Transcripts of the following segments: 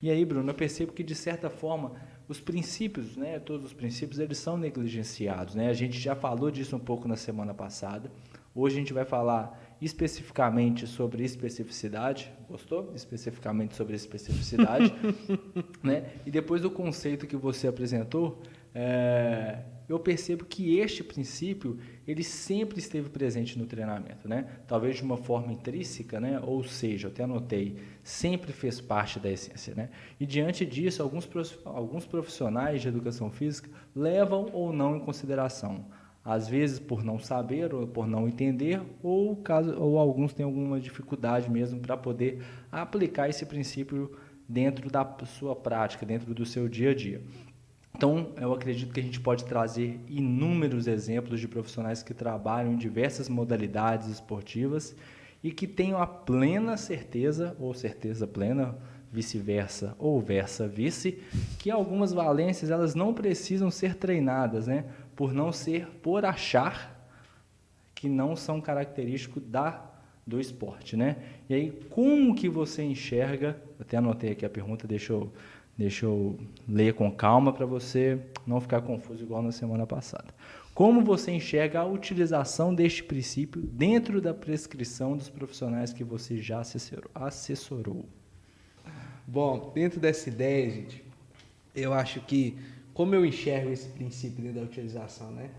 E aí, Bruno, eu percebo que, de certa forma, os princípios, né, todos os princípios, eles são negligenciados, né? A gente já falou disso um pouco na semana passada. Hoje a gente vai falar especificamente sobre especificidade. Gostou? Especificamente sobre especificidade, né? E depois do conceito que você apresentou, eu percebo que este princípio ele sempre esteve presente no treinamento, né? Talvez de uma forma intrínseca, né? Ou seja, eu até anotei, sempre fez parte da essência, né? E diante disso, alguns profissionais de educação física levam ou não em consideração, às vezes por não saber ou por não entender, ou alguns têm alguma dificuldade mesmo para poder aplicar esse princípio dentro da sua prática, dentro do seu dia a dia. Então, eu acredito que a gente pode trazer inúmeros exemplos de profissionais que trabalham em diversas modalidades esportivas e que tenham a plena certeza, ou certeza plena, vice-versa ou versa-vice, que algumas valências elas não precisam ser treinadas, né? Por achar que não são característicos do esporte, né? E aí, como que você enxerga, até anotei aqui a pergunta, deixa eu ler com calma para você não ficar confuso igual na semana passada. Como você enxerga a utilização deste princípio dentro da prescrição dos profissionais que você já assessorou? Bom, dentro dessa ideia, gente, eu acho que, como eu enxergo esse princípio dentro da utilização, né?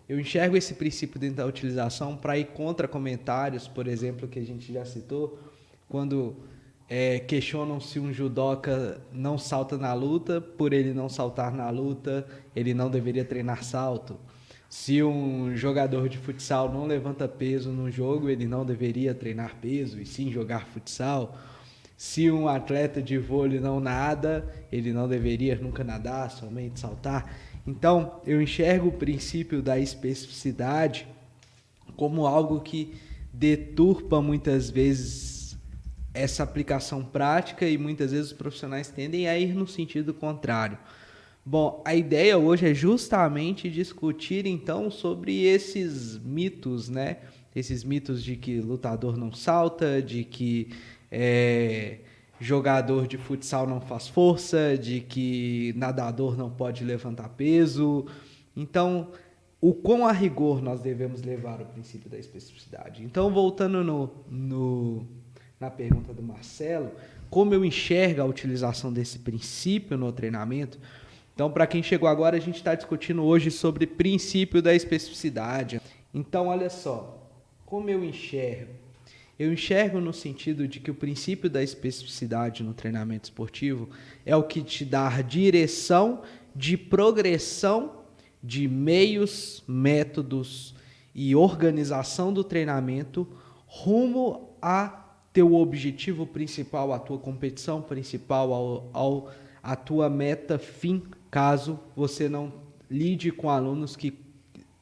Eu enxergo esse princípio dentro da utilização para ir contra comentários, por exemplo, que a gente já citou, quando questionam se um judoca não salta na luta, por ele não saltar na luta, ele não deveria treinar salto. Se um jogador de futsal não levanta peso no jogo, ele não deveria treinar peso e sim jogar futsal. Se um atleta de vôlei não nada, ele não deveria nunca nadar, somente saltar. Então, eu enxergo o princípio da especificidade como algo que deturpa muitas vezes essa aplicação prática e muitas vezes os profissionais tendem a ir no sentido contrário. Bom, a ideia hoje é justamente discutir então sobre esses mitos, né? Esses mitos de que lutador não salta, de que jogador de futsal não faz força, de que nadador não pode levantar peso. Então, o quão a rigor nós devemos levar o princípio da especificidade. Então, voltando na pergunta do Marcelo, como eu enxergo a utilização desse princípio no treinamento? Então, para quem chegou agora, a gente está discutindo hoje sobre princípio da especificidade. Então, olha só, como eu enxergo? Eu enxergo no sentido de que o princípio da especificidade no treinamento esportivo é o que te dá direção de progressão de meios, métodos e organização do treinamento rumo a teu objetivo principal, a tua competição principal, a tua meta fim, caso você não lide com alunos que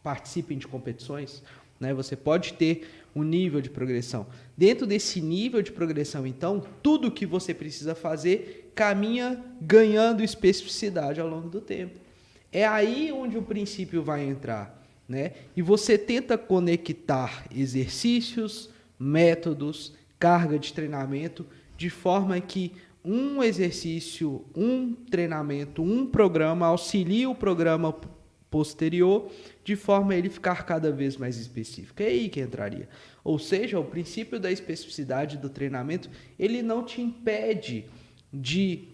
participem de competições, né? Você pode ter um nível de progressão. Dentro desse nível de progressão, então, tudo que você precisa fazer caminha ganhando especificidade ao longo do tempo. É aí onde o princípio vai entrar, né? E você tenta conectar exercícios, métodos, carga de treinamento, de forma que um exercício, um treinamento, um programa auxilia o programa posterior, de forma a ele ficar cada vez mais específico. É aí que entraria. Ou seja, o princípio da especificidade do treinamento, ele não te impede de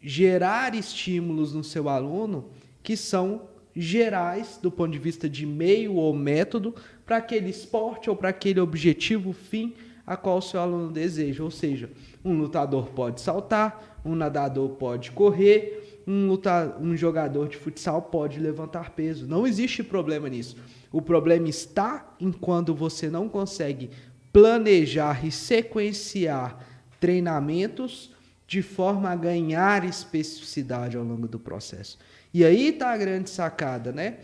gerar estímulos no seu aluno que são gerais do ponto de vista de meio ou método para aquele esporte ou para aquele objetivo fim a qual o seu aluno deseja. Ou seja, um lutador pode saltar, um nadador pode correr, um jogador de futsal pode levantar peso. Não existe problema nisso. O problema está em quando você não consegue planejar e sequenciar treinamentos de forma a ganhar especificidade ao longo do processo. E aí está a grande sacada, né?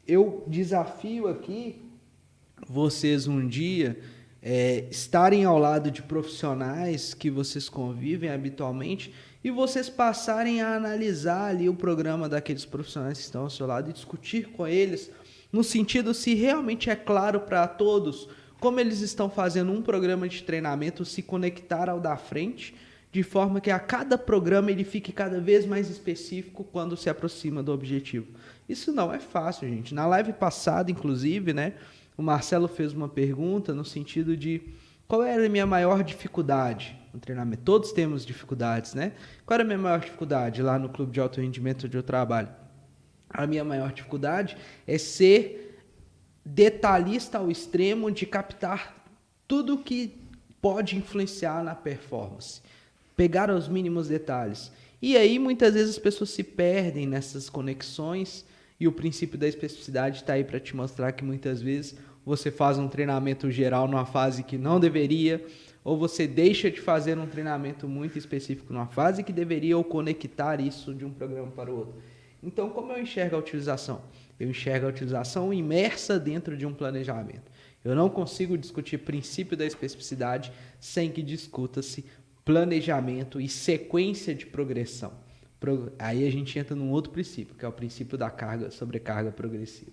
Eu desafio aqui vocês um dia estarem ao lado de profissionais que vocês convivem habitualmente e vocês passarem a analisar ali o programa daqueles profissionais que estão ao seu lado e discutir com eles no sentido se realmente é claro para todos como eles estão fazendo um programa de treinamento se conectar ao da frente de forma que a cada programa ele fique cada vez mais específico quando se aproxima do objetivo. Isso não é fácil, gente. Na live passada, inclusive, né, o Marcelo fez uma pergunta no sentido de qual era a minha maior dificuldade no treinamento. Todos temos dificuldades, né? Qual era a minha maior dificuldade lá no clube de alto rendimento onde eu trabalho? A minha maior dificuldade é ser detalhista ao extremo de captar tudo que pode influenciar na performance. Pegar os mínimos detalhes. E aí, muitas vezes, as pessoas se perdem nessas conexões e o princípio da especificidade está aí para te mostrar que muitas vezes você faz um treinamento geral numa fase que não deveria, ou você deixa de fazer um treinamento muito específico numa fase que deveria, ou conectar isso de um programa para o outro. Então, como eu enxergo a utilização? Eu enxergo a utilização imersa dentro de um planejamento. Eu não consigo discutir princípio da especificidade sem que discuta-se planejamento e sequência de progressão. Aí a gente entra num outro princípio, que é o princípio da sobrecarga progressiva.